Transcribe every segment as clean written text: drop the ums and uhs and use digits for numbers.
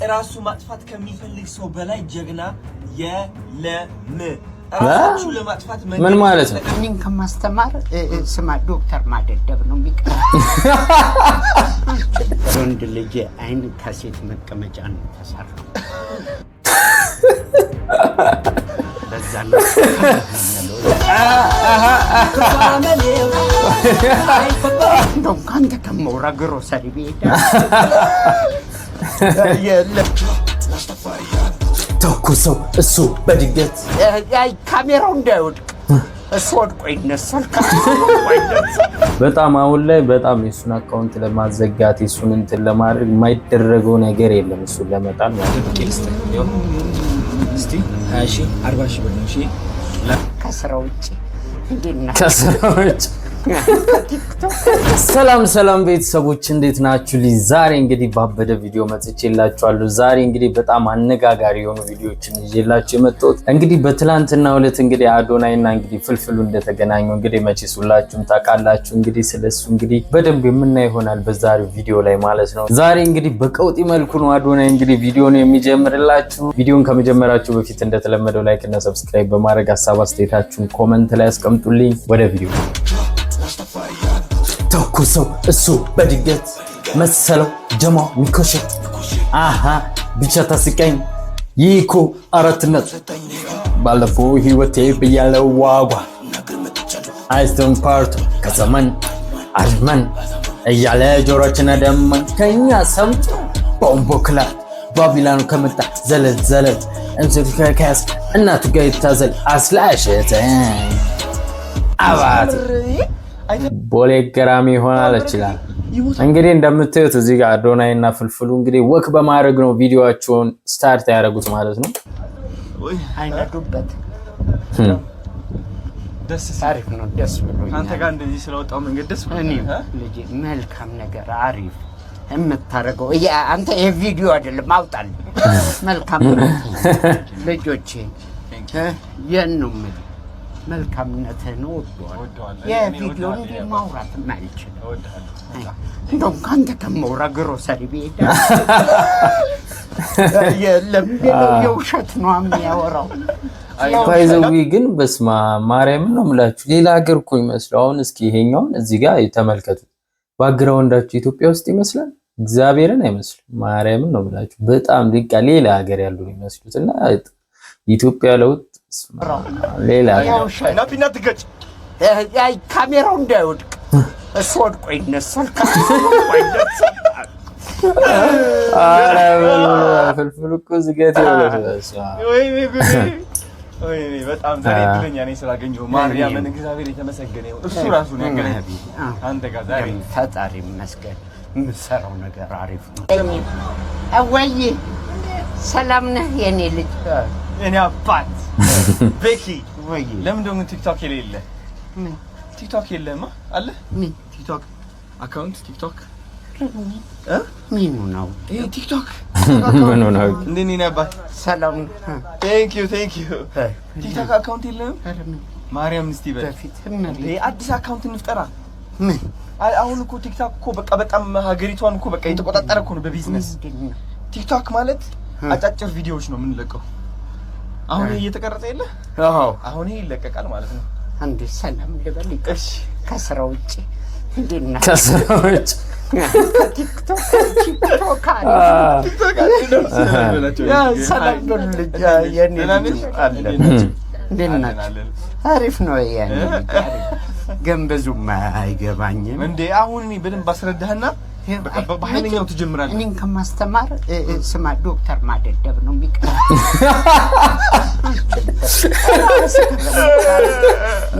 ራሱ ማጥፋት ከሚፈልግ ሰው በላይ ጀግና የለም። ራሱ ለማጥፋት ምን ማለት ነው? እኔን ከማስተማር ስማ ዶክተር ማደደብ ነው የሚቀር። ወንድ ልጅ አይን ከሴት መቀመጫ ነው ተሰራው። በዛ ነው እንደውም ካንተ ከመውራ ግሮሰሪ ቤዳ የለም ተኩሰው እሱ በድንገት ካሜራው እንዳይወድቅ እሱ ወድቆ ይነሳል። በጣም አሁን ላይ በጣም የሱን አካውንት ለማዘጋት የሱን እንትን ለማድረግ የማይደረገው ነገር የለም። እሱን ለመጣል ማለት ነው። እስቲ 20 40 ብር ነው። እሺ ከስራው ውጪ እንዴና ከስራው ውጪ ሰላም ቤተሰቦች እንዴት ናችሁ? ዛሬ እንግዲህ ባበደ ቪዲዮ መጥቼላችኋለሁ። ዛሬ እንግዲህ በጣም አነጋጋሪ የሆኑ ቪዲዮዎችን ይዤላችሁ የመጣሁት እንግዲህ በትላንትናው ዕለት እንግዲህ አዶናይና እንግዲህ ፍልፍሉ እንደተገናኙ እንግዲህ መቼስ ሁላችሁም ታውቃላችሁ። እንግዲህ ስለሱ እንግዲህ በደንብ የምናየው ይሆናል በዛሬው ቪዲዮ ላይ ማለት ነው። ዛሬ እንግዲህ በቀውጢ መልኩ ነው አዶናይ እንግዲህ ቪዲዮን የሚጀምርላችሁ። ቪዲዮን ከመጀመራችሁ በፊት እንደተለመደው ላይክ እና ሰብስክራይብ በማድረግ ሀሳብ አስተያየታችሁን ኮሜንት ላይ አስቀምጡልኝ። ወደ ቪዲዮ ተኩሰው እሱ በድንገት መሰለው ጀማው ሚኮሸት ብቻ ታስቀኝ ይኮ አራትነት ባለፈው ህይወቴ ብያለው ዋጓ አይስተን ፓርት ከዘመን አልመን እያለ ጆሮችን አደመን ከኛ ሰምቶ ቦምቦክላ ባቢላኑ ከመጣ ዘለል እንስት ከካስ እናቱ ጋር ይታዘል አስላሸተ አባት ቦሌ ገራሚ ይሆናል ይችላል። እንግዲህ እንደምታዩት እዚህ ጋር አዶናይና ፍልፍሉ እንግዲህ ወክ በማድረግ ነው ቪዲዮአቸውን ስታርት ያደረጉት ማለት ነው። ወይ አይናዱበት ደስ አሪፍ ነው። ደስ ብሎኛል። አንተ ጋር እንደዚህ ስለወጣው መንገድ ደስ ብሎኛል። ልጅ መልካም ነገር አሪፍ የምታረገው አንተ የቪዲዮ አይደለም አውጣልኝ። መልካም ልጆቼ የነው መልካምነትህን ወደዋለሁ። የቪዲዮ ማውራት ማልችል እንደውም ካንተ ከመውራ ግሮሰሪ ቤዳ የለም የውሸት ነው የሚያወራው። ባይዘዊ ግን በስማ ማርያም ነው የምላችሁ ሌላ ሀገር እኮ ይመስለው። አሁን እስኪ ይሄኛውን እዚህ ጋር ተመልከቱ። ባግራውንዳችሁ ኢትዮጵያ ውስጥ ይመስላል። እግዚአብሔርን አይመስልም። ማርያም ነው የምላችሁ በጣም ሌላ ሀገር ያሉ ይመስሉትና ኢትዮጵያ ለውጥ ሌላ ናቢና ትገጭ ካሜራው እንዳይወድቅ እሱ ወድቆ ይነሳል። ፍልፍሉ እኮ ዝገት ይወለድ ወይ በጣም ዛሬ ብለኛ ነኝ ስላገኘው ማርያምን እግዚአብሔር የተመሰገነ ይሁን። እሱ ራሱ ነው ያገናኝ አንተ ጋር ዛሬ ፈጣሪ ይመስገን። የምትሰራው ነገር አሪፍ ነው። ወይ ሰላም ነህ የኔ ልጅ የኔ አባት ቤኪ? ወይ ለምን ደግሞ ቲክቶክ የሌለ? ምን ቲክቶክ የለማ አለ? ምን ቲክቶክ አካውንት ቲክቶክ ምን ነው ይሄ ቲክቶክ ምን ነው? እንደኔ ነው አባት። ሰላም ቴንክ ዩ ቲክቶክ አካውንት የለም? ማርያም እስቲ በፊት አዲስ አካውንት እንፍጠራ። ምን አሁን እኮ ቲክቶክ እኮ በቃ በጣም ሀገሪቷን እኮ በቃ የተቆጣጠረ እኮ ነው በቢዝነስ። ቲክቶክ ማለት አጫጭር ቪዲዮዎች ነው የምንለቀው። አሁን እየተቀረጸ የለ? አዎ አሁን ይለቀቃል ማለት ነው። አንዴ ሰላም ልበል። እሺ ከስራው ውጪ እንዴና ከስራው ውጪ ቲክቶክ ሰላም ልጅ የኔ ልጅ አለ እንዴና አሪፍ ነው ያኔ ግን ብዙም አይገባኝም እንዴ። አሁን እኔ በደንብ አስረዳህና በኃይለኛው ትጀምራለህ። እኔን ከማስተማር ስማ ዶክተር ማደደብ ነው የሚቀር።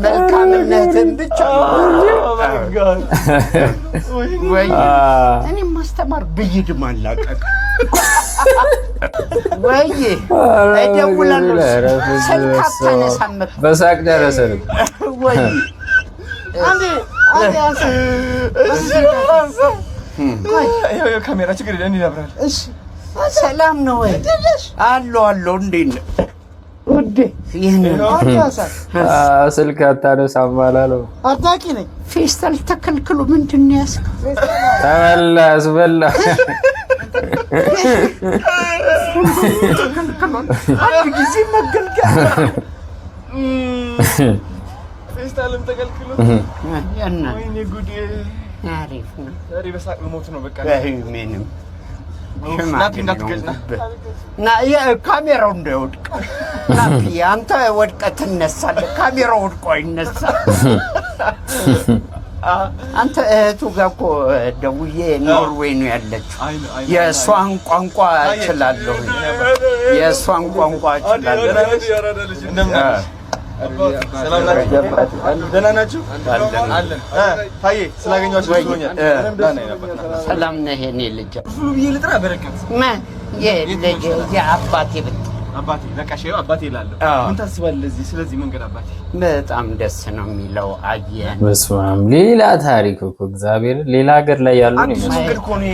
መልካምነትን ብቻ ወይ እኔን ማስተማር ብይድ ማላቀቅ ወይ እደውላለሁ። ስልክ አታነሳም። በሳቅ ደረሰን ወይ አንዴ ይሄ ካሜራ ችግር የለም ይነብራል። እሺ ሰላም ነው ወይ? አሎ እንዴት ነህ ውዴ? ይሄን ስልክ አታነሳም አላለው። አጣቂ ነኝ። ፌስታል ተከልክሎ ምንድን ነው ያስከው? ተበላስ በላ አንድ ጊዜ መገልገያ ፌስታልም ተከልክሎ ያና ወይኔ ጉዴ አሪፍ ነው። ዛሬ በሳቅ ሞት ነው በቃ ምንም ናቲ እንዳትገጭና ና የካሜራው እንዳይወድቅ ናቲ አንተ ወድቀህ ትነሳለህ። ካሜራው ወድቆ አይነሳም። አንተ እህቱ ጋር እኮ ደውዬ ኖርዌይ ነው ያለችው። የእሷን ቋንቋ እችላለሁ። የእሷን ቋንቋ እችላለሁ። ሰላም ናችሁ? ደህና ናችሁ? አለን። ታዬ ስላገኘኋችሁ ደስ ብሎኛል። ሰላም ነህ የእኔ ልጅ? ብዬ ልጥራ በረከት ልጅ የአባቴ ብት አባቴ በቃ ሼው አባቴ እላለሁ። ምን ታስባለህ ስለዚህ መንገድ አባቴ? በጣም ደስ ነው የሚለው። አየን በስመ አብ ሌላ ታሪክ እኮ እግዚአብሔር ሌላ ሀገር ላይ ያሉ ነው መንገድ እኮ ነው።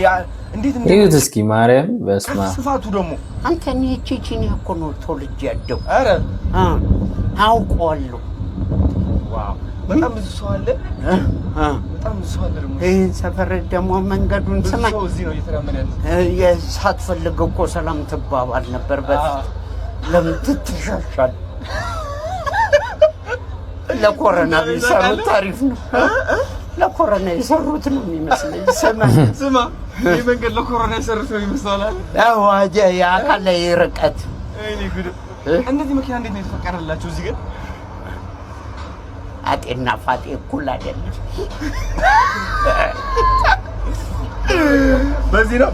እንዴት እዩት እስኪ ማርያም በስመ አብ ስፋቱ ደግሞ አንተ እኔ ቼቼንያ እኮ ነው ተወልጄ ያደኩ። ኧረ አውቀዋለሁ። ዋው በጣም ብዙ ሰው አለ። በጣም ብዙ ሰው አለ ደግሞ ይሄን ሰፈር ደግሞ መንገዱን ስማ እዚህ ነው እየተራመደ ያለው። ሳትፈልግ እኮ ሰላም ትባባል ነበር በፊት። ለምን ትተሻሻል? ለኮረና የሰሩት ታሪፍ ነው። ለኮረና የሰሩት ነው የሚመስለኝ። ስማ ይሄ መንገድ ለኮረና የሰሩት ነው ይመስላል። አዎ የአካል ርቀት እኔ ጉድ እንደዚህ መኪና እንዴት ነው የተፈቀደላችሁ እዚህ ግን? አጤና ፋጤ እኩል አይደለም። በዚህ ነው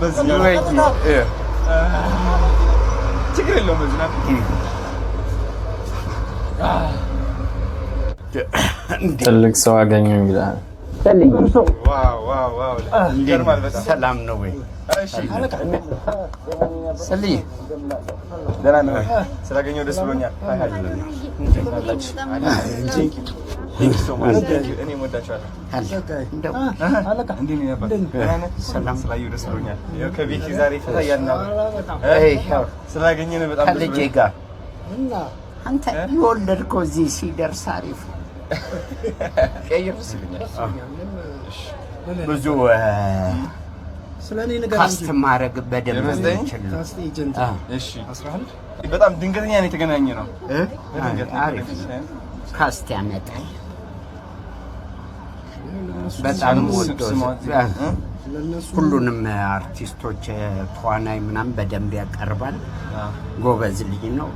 ችግር የለውም። በዚህ ነው ትልቅ ሰው አገኘሁ ይላል። ዋው ይገርማል በጣም። ሰላም ነው ወይ? እሺ ሰልይ ደህና ነው። ስላገኘሁ ደስ ብሎኛል። እኔ እወዳቸዋለሁ። ሰላም ስላየሁ ደስ ብሎኛል። ከቤኪ ዛሬ ፈታ እያልን ስላገኘን በጣም ከልጄ ጋር አንተ የወለድከው እዚህ ሲደርስ አሪፍ ቀይርስ ይለኛል። ብዙ ካስት ማድረግ በደንብ ነው። እሺ በጣም ድንገተኛ ነው የተገናኘነው። አሪፍ ካስት ያመጣል። በጣም ወዶ ሁሉንም አርቲስቶች ተዋናይ ምናምን በደንብ ያቀርባል። ጎበዝ ልጅ ነው።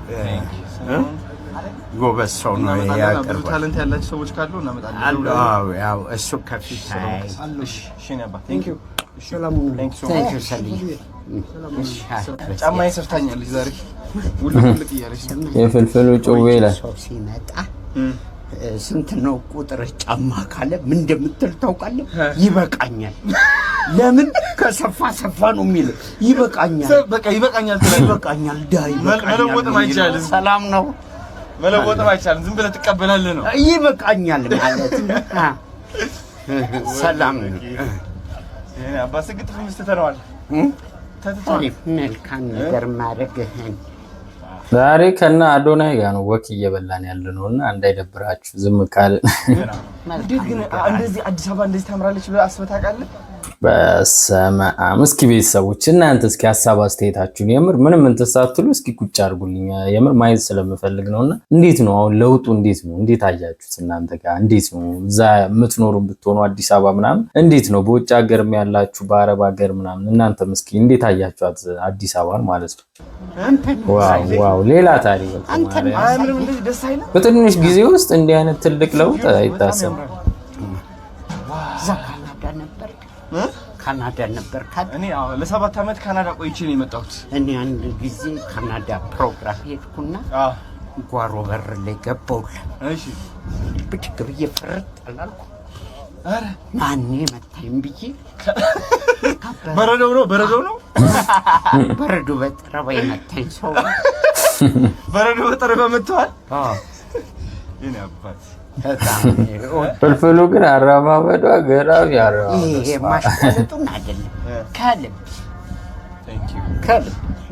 ጎበዝ ሰው ነው ያቀርባል። ታለንት ያላችሁ ሰዎች ካሉ እናመጣለን። አዎ ያው እሱ ከፊት አይ እሺ ነባ ቴንክ ዩ ቴንክ ዩ ሰልይ ጫማ ይሰርታኛለች ዛሬ ሁሉ ልቅ እያለች የፍልፍሉ ጭዌ ይላል። ሰው ሲመጣ ስንት ነው ቁጥር ጫማ ካለ ምን እንደምትል ታውቃለህ? ይበቃኛል። ለምን ከሰፋ ሰፋ ነው የሚል ይበቃኛል። በቃ ይበቃኛል። ይበቃኛል። ዳይ መለወጥም አይቻልም። ሰላም ነው መለወጥም አይቻልም። ዝም ብለህ ትቀበላለህ ነው። ይበቃኛል ማለት ሰላም ነው። አባስ ግጥ ፍምስተተናል ታሪፍ መልካም ነገር ማድረግህን ዛሬ ከና አዶናይ ጋር ነው ወክ እየበላን ያለነው እና እንዳይደብራችሁ ዝም ካልን። እንዴት ግን እንደዚህ አዲስ አበባ እንደዚህ ታምራለች ብለህ አስበህ ታውቃለህ? በስመ አብ። እስኪ ቤተሰቦች እናንተ እስኪ ሀሳብ አስተያየታችሁን የምር ምንም እንትን ሳትሉ እስኪ ቁጭ አድርጉልኝ። የምር ማየት ስለምፈልግ ነውና እንዴት ነው አሁን ለውጡ? እንዴት ነው? እንዴት አያችሁት እናንተ ጋር? እንዴት ነው እዛ የምትኖሩ ብትሆኑ አዲስ አበባ ምናምን እንዴት ነው? በውጭ ሀገርም ያላችሁ በአረብ ሀገር ምናምን እናንተም እስኪ እንዴት አያችኋት አዲስ አበባን ማለት ነው? ዋው ሌላ ታሪክ በትንሽ ጊዜ ውስጥ እንዲህ አይነት ትልቅ ለውጥ አይታሰብም። ካናዳ ነበር። እኔ ለ7 ዓመት ካናዳ ቆይቼ ነው የመጣሁት። እኔ አንድ ጊዜ ካናዳ ፕሮግራም ሄድኩና ጓሮ በር ላይ ገባሁልህ። እሺ ብድግ ብዬ ፍርጥ አላልኩ። ኧረ ማን መታኝ ብዬ በረዶው ነው በረዶ በጠረባ የመታኝ ሰው በረዶ በጠረባ መጥቷል። የኔ አባት ፍልፍሉ ግን አረማመዷ ገራሚ አረማመዷ። ይሄ ማሽቆለጡን አይደለም ከልብ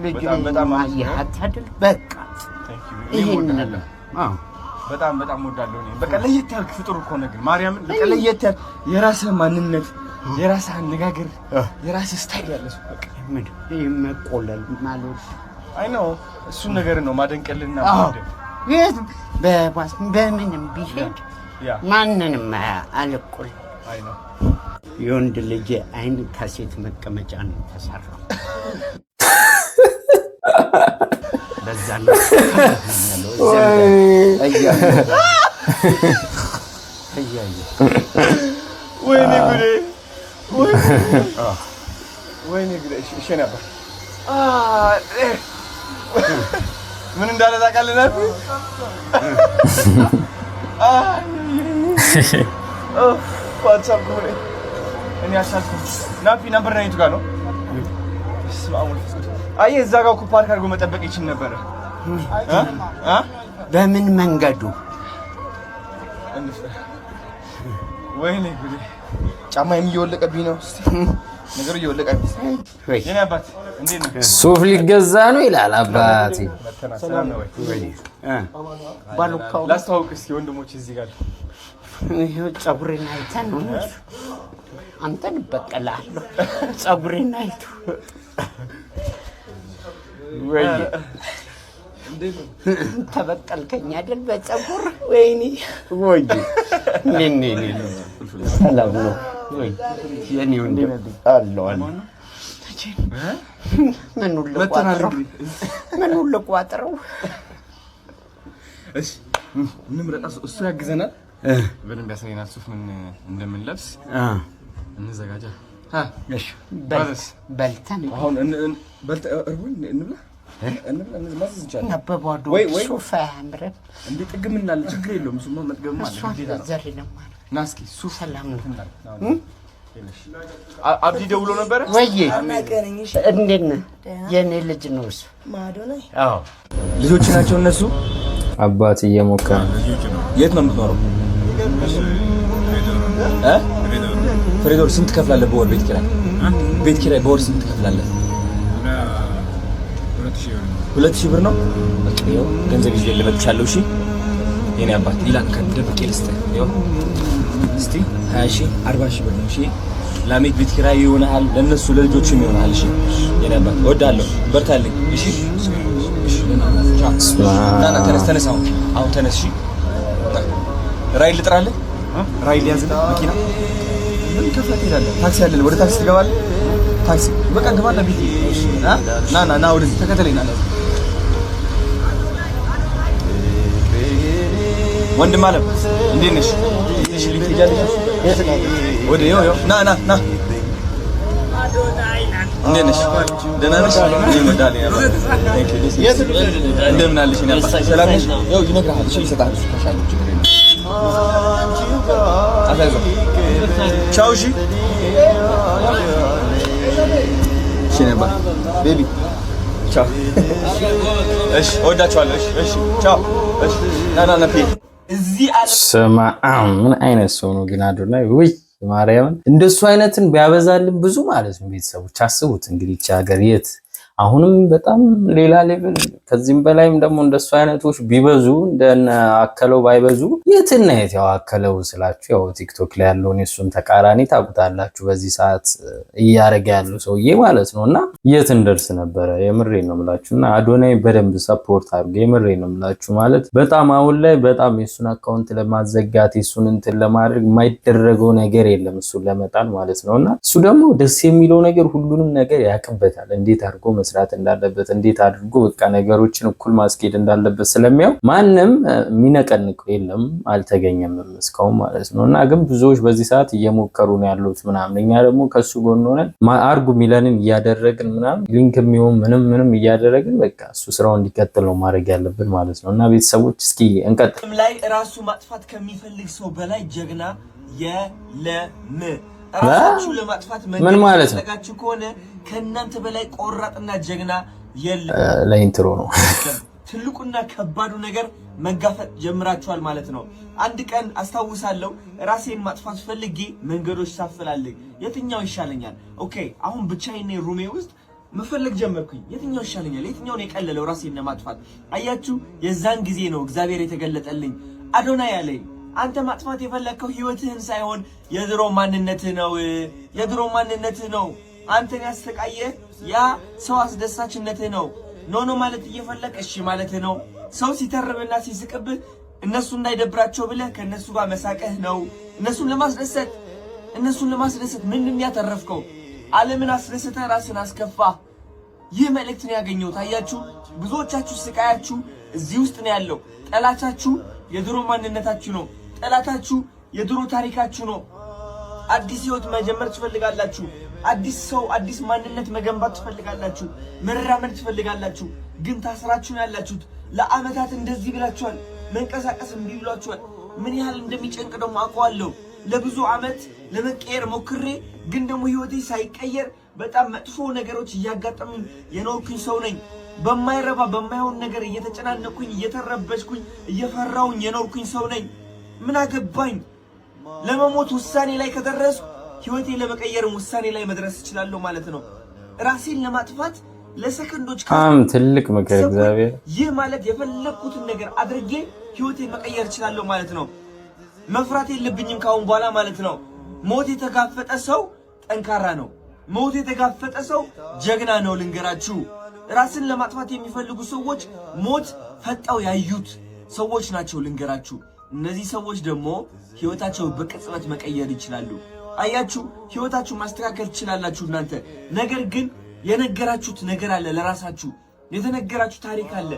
ልጅ በጣም አያት አይደል? በቃ ይሄን ነው። በጣም ወዳለሁ እኔ። በቃ ለየት ያልክ ፍጡር እኮ ነው ግን ማርያምን በቃ ለየት ያልክ የራስህ ማንነት የራስህ አነጋገር የራስህ ስታይል ያለ ሰው በቃ ምን መቆለል ማለት አይ ነው እሱን ነገር ነው ማደንቀልና በምንም ቢሄድ ማንንም አልቆል አይ ነው የወንድ ልጅ አይን ከሴት መቀመጫ ነው ተሰራው በዛ ነው ወይኔ ጉዴ እሺ ነበር ምን እንዳለ ታውቃለህ ዋትስአፕ ጉዴ እኔ አሻልኩ ናፊ ነበር ነው የቱ ጋር ነው አየህ እዛ ጋር እኮ ፓርክ አድርጎ መጠበቅ ይችል ነበር በምን መንገዱ ወይኔ ጉዴ ጫማዬም እየወለቀብኝ ነው እስቲ ነገር እየወለቀብኝ የኔ አባት እንዴት ነው ሱፍ ሊገዛ ነው ይላል አባቴ ሰላም ነው ወይ ባሉካው ላስተዋውቅ እስኪ ወንድሞች እዚህ ጋር ይሄው ፀጉሬን አይተህ ነው አንተን በቀላለሁ ፀጉሬን አይተህ ወይ እንዴት ተበቀልከኝ አይደል በፀጉር ወይኔ ወይ ነኝ ሰላም ነው ወይ የኔ ወንድም አለው ምን ልቋጥረው እሺ እንምረጣ እሱ ያግዘናል በደንብ ያሳየናል ሱፍ ምን እንደምንለብስ እንዘጋጃ እሺ በልተን አሁን እንብላ ነበባዶ ሱፍ አያምርም እንዴ ጥግም እናለ ችግር የለውም ሱማ መጥገም ማለት ዘሪ ነው ናስኪ ሱፍ ሰላም ነው አብዲ ደውሎ ነበር ወይዬ እንዴት ነህ የኔ ልጅ ነው እሱ ማዶናይ አዎ ልጆች ናቸው እነሱ አባት እየሞከረ የት ነው የምትኖረው ፍሬዶር ስንት ከፍላለህ በወር ቤት ኪራይ በወር ስንት ከፍላለህ 2000 ብር ነው በቃ ይኸው ገንዘብ ይዤ ልመጥቻለሁ እሺ የኔ አባት ይላል ከደብቄ ልስጥህ ይኸው እስቲ 20 40 ብር ነው እሺ ላሜት ቤት ኪራይ ይሆናል ለነሱ ለልጆችም ይሆናል እሺ የኔ አባት እወዳለሁ በርታልኝ እሺ ና ተነስ አሁን ተነስ እሺ ራይል ልጥራለህ ራይል ያዝልህ መኪና ምን ከፍለህ ትሄዳለህ ታክሲ አለ ወደ ታክሲ ትገባለህ ታክሲ በቃ ግባና ቤት ና ወደዚህ ተከተለኝ ና ወንድም አለም እንዴት ነሽ እሺ ልትሄጃለሽ ወደ ዮ ና እንዴት ነሽ ደህና ነሽ ይመዳል ያ እንደምን አለሽ እኔ አባ ሰላም ነሽ ያው ይነግርሃል እሺ ይሰጣል እሱ ካሻለ ችግር የለም አታይዞ ቻው እሺ እሺ ነባ ቤቢ ቻው እሺ ወዳችኋለሁ እሺ ቻው እሺ ና ፒ እዚህ አለ ስማ ምን አይነት ሰው ነው ግን አዶናይ ወይ ማርያምን እንደሱ አይነትን ቢያበዛልን ብዙ ማለት ነው ቤተሰቦች አስቡት እንግዲህ እቺ ሀገር የት አሁንም በጣም ሌላ ሌቭል ከዚህም በላይም ደግሞ እንደሱ አይነቶች ቢበዙ እንደነ አከለው ባይበዙ የትና የት ያው አከለው ስላችሁ ያው ቲክቶክ ላይ ያለውን የሱን ተቃራኒ ታውቁታላችሁ በዚህ ሰዓት እያረጋ ያለው ሰውዬ ማለት ነውና የት እንደርስ ነበር የምሬን ነው የምላችሁና አዶናይ በደንብ ሰፖርት አድርጉ የምሬን ነው የምላችሁ ማለት በጣም አሁን ላይ በጣም የሱን አካውንት ለማዘጋት የሱን እንትን ለማድረግ የማይደረገው ነገር የለም እሱን ለመጣል ማለት ነውና እሱ ደግሞ ደስ የሚለው ነገር ሁሉንም ነገር ያቅበታል እንዴት አድርጎ መስራት እንዳለበት እንዴት አድርጎ በቃ ነገሮችን እኩል ማስኬድ እንዳለበት ስለሚያው ማንንም ሚነቀንቀው የለም አልተገኘም እስካሁን ማለት ነውና ግን ብዙዎች በዚህ ሰዓት እየሞከሩ ነው ያሉት ምናምን እኛ ደግሞ ከሱ ጎን ሆነን አርጉ ሚለንን እያደረግን ምናምን ሊንክ የሚሆን ምንም እያደረግን በቃ እሱ ስራው እንዲቀጥል ነው ማድረግ ያለብን ማለት ነውና ቤተሰቦች እስኪ እንቀጥል ላይ ራሱ ማጥፋት ከሚፈልግ ሰው በላይ ጀግና የለም ራሳችሁ ለማጥፋት ምን ማለት ነው ተጋችሁ ከሆነ ከእናንተ በላይ ቆራጥና ጀግና የለም ለኢንትሮ ነው ትልቁና ከባዱ ነገር መጋፈጥ ጀምራችኋል ማለት ነው አንድ ቀን አስታውሳለሁ ራሴን ማጥፋት ፈልጌ መንገዶች ሳፈላልግ የትኛው ይሻለኛል ኦኬ አሁን ብቻዬን ሩሜ ውስጥ መፈለግ ጀመርኩኝ የትኛው ይሻለኛል የትኛው ነው የቀለለው ራሴን ለማጥፋት አያችሁ የዛን ጊዜ ነው እግዚአብሔር የተገለጠልኝ አዶናይ ያለኝ አንተ ማጥፋት የፈለከው ህይወትህን ሳይሆን የድሮ ማንነትህ ነው። የድሮ ማንነትህ ነው አንተን ያስተቃየ ያ ሰው አስደሳችነትህ ነው። ኖ ማለት እየፈለክ እሺ ማለትህ ነው። ሰው ሲተርብና ሲስቅብህ እነሱ እንዳይደብራቸው ብለህ ከነሱ ጋር መሳቀህ ነው። እነሱን ለማስደሰት ምንም ያተረፍከው ዓለምን አስደስተህ ራስን አስከፋ። ይህ መልእክት ነው ያገኘው። ታያችሁ ብዙዎቻችሁ ስቃያችሁ እዚህ ውስጥ ነው ያለው። ጠላታችሁ የድሮ ማንነታችሁ ነው። ጠላታችሁ የድሮ ታሪካችሁ ነው። አዲስ ህይወት መጀመር ትፈልጋላችሁ። አዲስ ሰው አዲስ ማንነት መገንባት ትፈልጋላችሁ። መራመድ ትፈልጋላችሁ። ግን ታስራችሁ ነው ያላችሁት። ለአመታት እንደዚህ ብላችኋል። መንቀሳቀስ እምቢ ብላችኋል። ምን ያህል እንደሚጨንቅ ደግሞ አውቀዋለሁ። ለብዙ አመት ለመቀየር ሞክሬ ግን ደግሞ ህይወቴ ሳይቀየር በጣም መጥፎ ነገሮች እያጋጠሙኝ የኖርኩኝ ሰው ነኝ። በማይረባ በማይሆን ነገር እየተጨናነኩኝ እየተረበሽኩኝ እየፈራውኝ የኖርኩኝ ሰው ነኝ። ምን አገባኝ? ለመሞት ውሳኔ ላይ ከደረስኩ ህይወቴ ለመቀየርም ውሳኔ ላይ መድረስ እችላለሁ ማለት ነው። ራሴን ለማጥፋት ለሰከንዶች ትልቅ ምክር እግዚአብሔር። ይህ ማለት የፈለኩትን ነገር አድርጌ ህይወቴን መቀየር እችላለሁ ማለት ነው። መፍራት የለብኝም ካሁን በኋላ ማለት ነው። ሞት የተጋፈጠ ሰው ጠንካራ ነው። ሞት የተጋፈጠ ሰው ጀግና ነው። ልንገራችሁ፣ ራስን ለማጥፋት የሚፈልጉ ሰዎች ሞት ፈጣው ያዩት ሰዎች ናቸው። ልንገራችሁ፣ እነዚህ ሰዎች ደግሞ ህይወታቸው በቅጽበት መቀየር ይችላሉ። አያችሁ፣ ህይወታችሁ ማስተካከል ትችላላችሁ እናንተ። ነገር ግን የነገራችሁት ነገር አለ፣ ለራሳችሁ የተነገራችሁ ታሪክ አለ።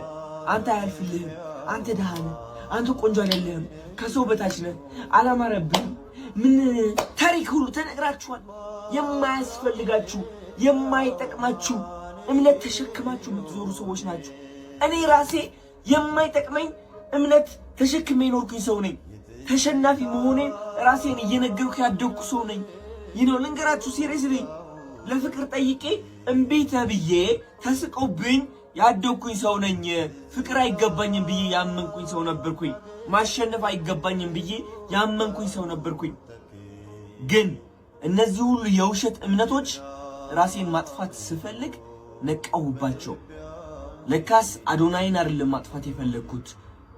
አንተ አያልፍልህም፣ አንተ ደሃ ነህ፣ አንተ ቆንጆ አይደለህም፣ ከሰው በታች ነህ፣ አላማረብህም፣ ምን ታሪክ ሁሉ ተነግራችኋል። የማያስፈልጋችሁ የማይጠቅማችሁ እምነት ተሸክማችሁ የምትዞሩ ሰዎች ናችሁ። እኔ ራሴ የማይጠቅመኝ እምነት ተሸክሜ የኖርኩኝ ሰው ነኝ። ተሸናፊ መሆኔን ራሴን እየነገርኩ ያደግኩ ሰው ነኝ። ይነው ልንገራችሁ፣ ሲሪየስሊ ለፍቅር ጠይቄ እምቢ ተብዬ ተስቆብኝ ያደግኩኝ ሰው ነኝ። ፍቅር አይገባኝም ብዬ ያመንኩኝ ሰው ነበርኩኝ። ማሸነፍ አይገባኝም ብዬ ያመንኩኝ ሰው ነበርኩኝ። ግን እነዚህ ሁሉ የውሸት እምነቶች ራሴን ማጥፋት ስፈልግ ነቃሁባቸው። ለካስ አዶናይን አይደለም ማጥፋት የፈለግኩት።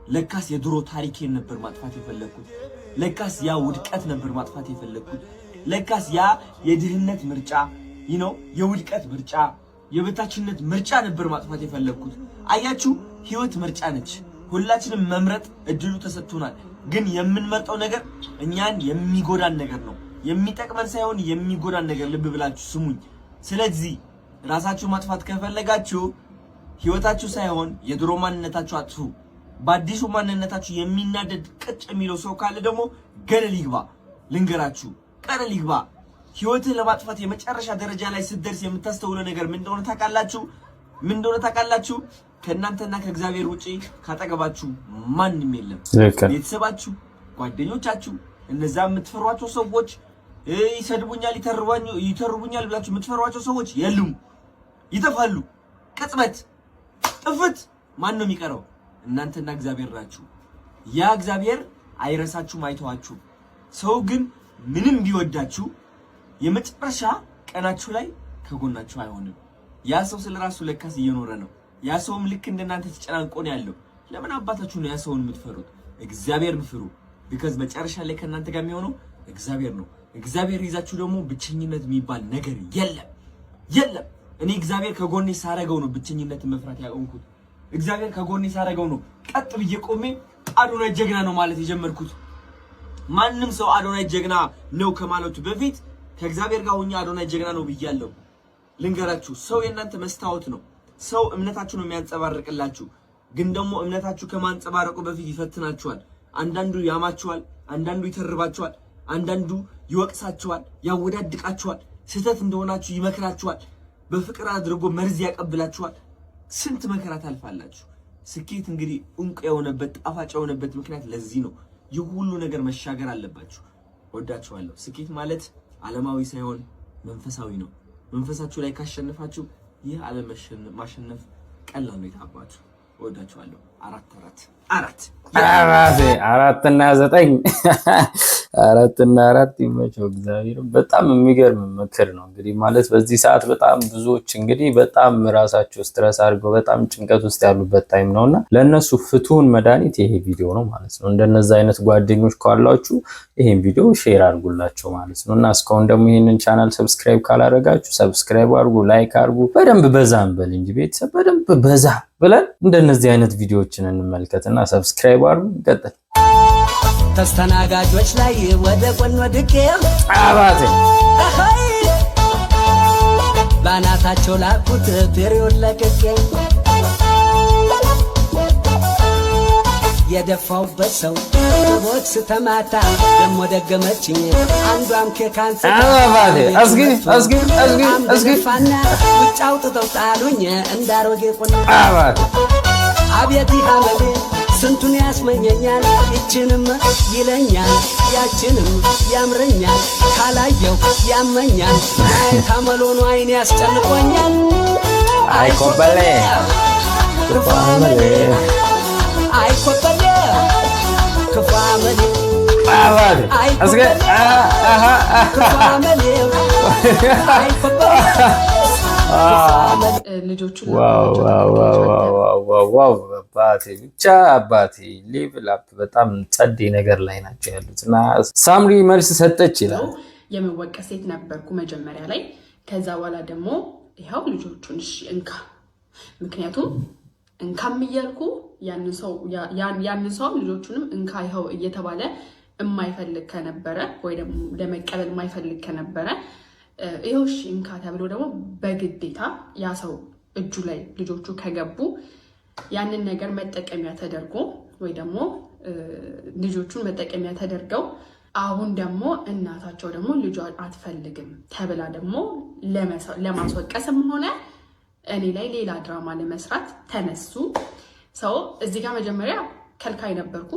ለካስ የድሮ ታሪኬን ነበር ማጥፋት የፈለግኩት። ለካስ ያ ውድቀት ነበር ማጥፋት የፈለግኩት። ለካስ ያ የድህነት ምርጫ የውድቀት ምርጫ፣ የበታችነት ምርጫ ነበር ማጥፋት የፈለግኩት። አያችሁ፣ ህይወት ምርጫ ነች። ሁላችንም መምረጥ እድሉ ተሰጥቶናል። ግን የምንመርጠው ነገር እኛን የሚጎዳን ነገር ነው፣ የሚጠቅመን ሳይሆን የሚጎዳን ነገር። ልብ ብላችሁ ስሙኝ። ስለዚህ ራሳችሁ ማጥፋት ከፈለጋችሁ ህይወታችሁ ሳይሆን የድሮ ማንነታችሁ አጥፉ። በአዲሱ ማንነታችሁ የሚናደድ ቅጭ የሚለው ሰው ካለ ደግሞ ገደል ይግባ። ልንገራችሁ፣ ገደል ይግባ። ህይወትህ ለማጥፋት የመጨረሻ ደረጃ ላይ ስትደርስ የምታስተውለው ነገር ምን እንደሆነ ታውቃላችሁ? ከእናንተና ከእግዚአብሔር ውጪ ካጠገባችሁ ማንም የለም። ቤተሰባችሁ፣ ጓደኞቻችሁ፣ እነዛ የምትፈሯቸው ሰዎች፣ ይሰድቡኛል፣ ይተርቡኛል ብላችሁ የምትፈሯቸው ሰዎች የሉም፣ ይጠፋሉ። ቅጽበት ጥፍት። ማን ነው የሚቀረው? እናንተና እግዚአብሔር ናችሁ። ያ እግዚአብሔር አይረሳችሁም፣ አይተዋችሁም። ሰው ግን ምንም ቢወዳችሁ የመጨረሻ ቀናችሁ ላይ ከጎናችሁ አይሆንም። ያ ሰው ስለራሱ ለካስ እየኖረ ነው። ያ ሰውም ልክ እንደናንተ ተጨናንቆ ነው ያለው። ለምን አባታችሁ ነው ያ ሰውን የምትፈሩት? እግዚአብሔርን ፍሩ። ቢካዝ መጨረሻ ላይ ከእናንተ ጋር የሚሆነው እግዚአብሔር ነው። እግዚአብሔር ይዛችሁ ደግሞ ብቸኝነት የሚባል ነገር የለም። እኔ እግዚአብሔር ከጎኔ ሳረገው ነው ብቸኝነትን መፍራት ያቆምኩት። እግዚአብሔር ከጎኔ ሳረገው ነው ቀጥ ብዬ ቆሜ አዶናይ ጀግና ነው ማለት የጀመርኩት። ማንም ሰው አዶናይ ጀግና ነው ከማለቱ በፊት ከእግዚአብሔር ጋር ሆኜ አዶናይ ጀግና ነው ብያለሁ። ልንገራችሁ፣ ሰው የእናንተ መስታወት ነው። ሰው እምነታችሁ ነው የሚያንጸባርቅላችሁ። ግን ደግሞ እምነታችሁ ከማንጸባረቁ በፊት ይፈትናችኋል። አንዳንዱ ያማችኋል፣ አንዳንዱ ይተርባችኋል፣ አንዳንዱ ይወቅሳችኋል፣ ያወዳድቃችኋል፣ ስህተት እንደሆናችሁ ይመክራችኋል፣ በፍቅር አድርጎ መርዝ ያቀብላችኋል። ስንት መከራ ታልፋላችሁ። ስኬት እንግዲህ እንቁ የሆነበት ጣፋጭ የሆነበት ምክንያት ለዚህ ነው። ይህ ሁሉ ነገር መሻገር አለባችሁ። ወዳችኋለሁ። ስኬት ማለት ዓለማዊ ሳይሆን መንፈሳዊ ነው። መንፈሳችሁ ላይ ካሸነፋችሁ ይህ ዓለም ማሸነፍ ቀላል ነው። የታባችሁ። ወዳችኋለሁ። 4 እና 9 4 እና 4 ይመቸው እግዚአብሔር። በጣም የሚገርም ምክር ነው እንግዲህ ማለት በዚህ ሰዓት በጣም ብዙዎች እንግዲህ በጣም ራሳቸው ስትረስ አድርገው በጣም ጭንቀት ውስጥ ያሉበት ታይም ነውና ለነሱ ፍቱን መድኃኒት ይሄ ቪዲዮ ነው ማለት ነው። እንደነዛ አይነት ጓደኞች ካላችሁ ይሄን ቪዲዮ ሼር አድርጉላቸው ማለት ነው። እና እስካሁን ደግሞ ይሄንን ቻናል ሰብስክራይብ ካላደረጋችሁ ሰብስክራይብ አድርጉ፣ ላይክ አድርጉ። በደንብ በዛ እንበል እንጂ ቤተሰብ በደንብ በዛ ብለን እንደነዚህ አይነት ቪዲዮዎችን እንመልከትና ሰብስክራይብ አድርጉ። እንቀጥል። ተስተናጋጆች ላይ ወደ ጎን ወድቄ አባቴ ባናታቸው ላኩት ፔሪዮድ ለቅቄ የደፋውበት ሰው ቦክስ ተማታ ደሞ ደገመችኝ አንዷም ከካንሰ አባቴ አስጊ ፋና ውጭ አውጥተው ጣሉኝ እንዳሮጌ ቁና አባቴ አቤት ይሃመሌ ስንቱን ያስመኘኛል ይችንም ይለኛል ያችንም ያምረኛል ካላየው ያመኛል ታመሎኑ አይኔ ያስጨንቆኛል አይኮበሌ ክፋመሌ አይኮበሌ ክፋመሌ አባቴ አስገ ክፋመሌ አይኮበሌ ዋው አባቴ ብቻ አባቴ ሌቭል አፕ በጣም ጸዴ ነገር ላይ ናቸው ያሉት። እና ሳምሪ መልስ ሰጠች ይላል። የመወቀስ ሴት ነበርኩ መጀመሪያ ላይ። ከዛ በኋላ ደግሞ ይኸው ልጆቹን እሺ እንካ፣ ምክንያቱም እንካም እያልኩ ያንን ሰው ልጆቹንም እንካ ይኸው እየተባለ የማይፈልግ ከነበረ ወይ ደግሞ ለመቀበል የማይፈልግ ከነበረ ይኸው እሺ እንካ ተብሎ ደግሞ በግዴታ ያ ሰው እጁ ላይ ልጆቹ ከገቡ ያንን ነገር መጠቀሚያ ተደርጎ ወይ ደግሞ ልጆቹን መጠቀሚያ ተደርገው አሁን ደግሞ እናታቸው ደግሞ ልጇ አትፈልግም ተብላ ደግሞ ለማስወቀስም ሆነ እኔ ላይ ሌላ ድራማ ለመስራት ተነሱ። ሰው እዚህ ጋር መጀመሪያ ከልካይ ነበርኩ፣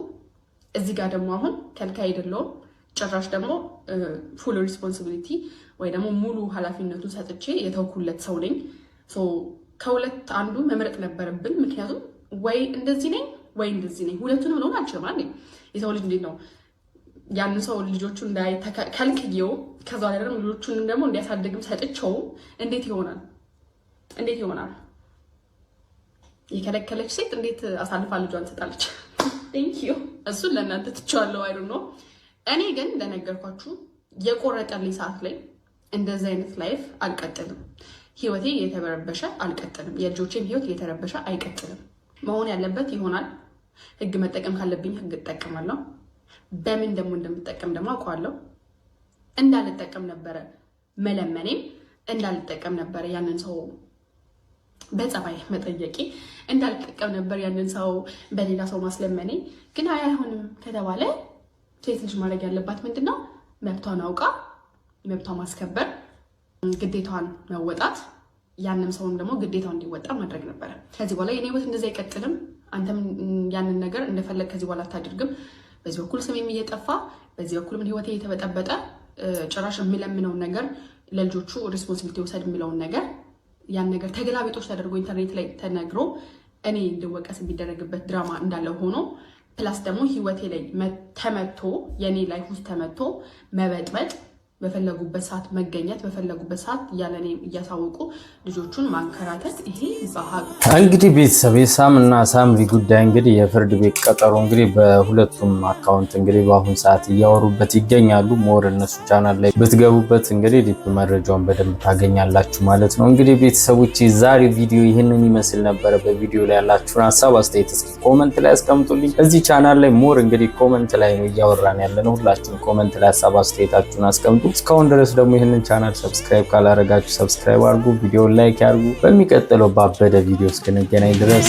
እዚህ ጋር ደግሞ አሁን ከልካይ አይደለሁም። ጭራሽ ደግሞ ፉል ሪስፖንሲቢሊቲ ወይ ደግሞ ሙሉ ኃላፊነቱን ሰጥቼ የተውኩለት ሰው ነኝ። ከሁለት አንዱ መምረጥ ነበረብን። ምክንያቱም ወይ እንደዚህ ነኝ ወይ እንደዚህ ነኝ፣ ሁለቱንም ነው አልችልም። አንዴ የሰው ልጅ እንዴት ነው ያን ሰው ልጆቹን እንዳይ ከልክየው ከዛ ላይ ደግሞ ልጆቹን ደግሞ እንዲያሳድግም ሰጥቼው እንዴት ይሆናል? እንዴት ይሆናል? የከለከለች ሴት እንዴት አሳልፋ ልጇን ትሰጣለች? ቴንክ ዩ። እሱን ለእናንተ ትቼዋለሁ። አይ ዶንት ኖ። እኔ ግን እንደነገርኳችሁ የቆረጠልኝ ሰዓት ላይ እንደዚህ አይነት ላይፍ አልቀጥልም። ህይወቴ እየተበረበሸ አልቀጥልም። የልጆቼም ህይወት እየተረበሸ አይቀጥልም። መሆን ያለበት ይሆናል። ህግ መጠቀም ካለብኝ ህግ እጠቀማለሁ። በምን ደግሞ እንደምጠቀም ደግሞ አውቀዋለሁ። እንዳልጠቀም ነበረ መለመኔም፣ እንዳልጠቀም ነበረ ያንን ሰው በጸባይ መጠየቄ፣ እንዳልጠቀም ነበር ያንን ሰው በሌላ ሰው ማስለመኔ። ግን አይሆንም ከተባለ ሴት ልጅ ማድረግ ያለባት ምንድነው? መብቷን አውቃ መብቷን ማስከበር፣ ግዴታዋን መወጣት፣ ያንን ሰውም ደግሞ ግዴታውን እንዲወጣ ማድረግ ነበረ። ከዚህ በኋላ የኔ ህይወት እንደዛ አይቀጥልም። አንተም ያንን ነገር እንደፈለግ ከዚህ በኋላ አታድርግም። በዚህ በኩል ስሜም እየጠፋ በዚህ በኩል ምን ህይወቴ እየተበጠበጠ ጭራሽ የሚለምነውን ነገር ለልጆቹ ሪስፖንሲቢሊቲ ወሰድ የሚለውን ነገር ያን ነገር ተገላቢጦች ተደርጎ ኢንተርኔት ላይ ተነግሮ እኔ እንድወቀስ የሚደረግበት ድራማ እንዳለ ሆኖ ፕላስ ደግሞ ህይወቴ ላይ ተመቶ የኔ ላይፍ ውስጥ ተመቶ መበጥበጥ፣ በፈለጉበት ሰዓት መገኘት፣ በፈለጉበት ሰዓት ያለኔ እያሳወቁ ልጆቹን ማንከራተት፣ ይሄ ባህል እንግዲህ ቤተሰብ የሳም እና ሳምሪ ጉዳይ እንግዲህ የፍርድ ቤት ቀጠሮ እንግዲህ በሁለቱም አካውንት እንግዲህ በአሁን ሰዓት እያወሩበት ይገኛሉ። ሞር እነሱ ቻናል ላይ ብትገቡበት እንግዲህ ዲፕ መረጃውን በደንብ ታገኛላችሁ ማለት ነው። እንግዲህ ቤተሰቦች ዛሬ ቪዲዮ ይህንን ይመስል ነበረ። በቪዲዮ ላይ ያላችሁን ሀሳብ አስተያየት እስኪ ኮመንት ላይ አስቀምጡልኝ። እዚህ ቻናል ላይ ሞር እንግዲህ ኮመንት ላይ ነው እያወራን ያለነው። ሁላችሁም ኮመንት ላይ ሀሳብ አስተያየታችሁን አስቀምጡ። እስካሁን ድረስ ደግሞ ይህንን ቻናል ሰብስክራይብ ካላደረጋችሁ ሰብስክራይብ አድርጉ፣ ቪዲዮን ላይክ ያድርጉ። በሚቀጥለው ባበደ ቪዲዮ እስክንገናኝ ድረስ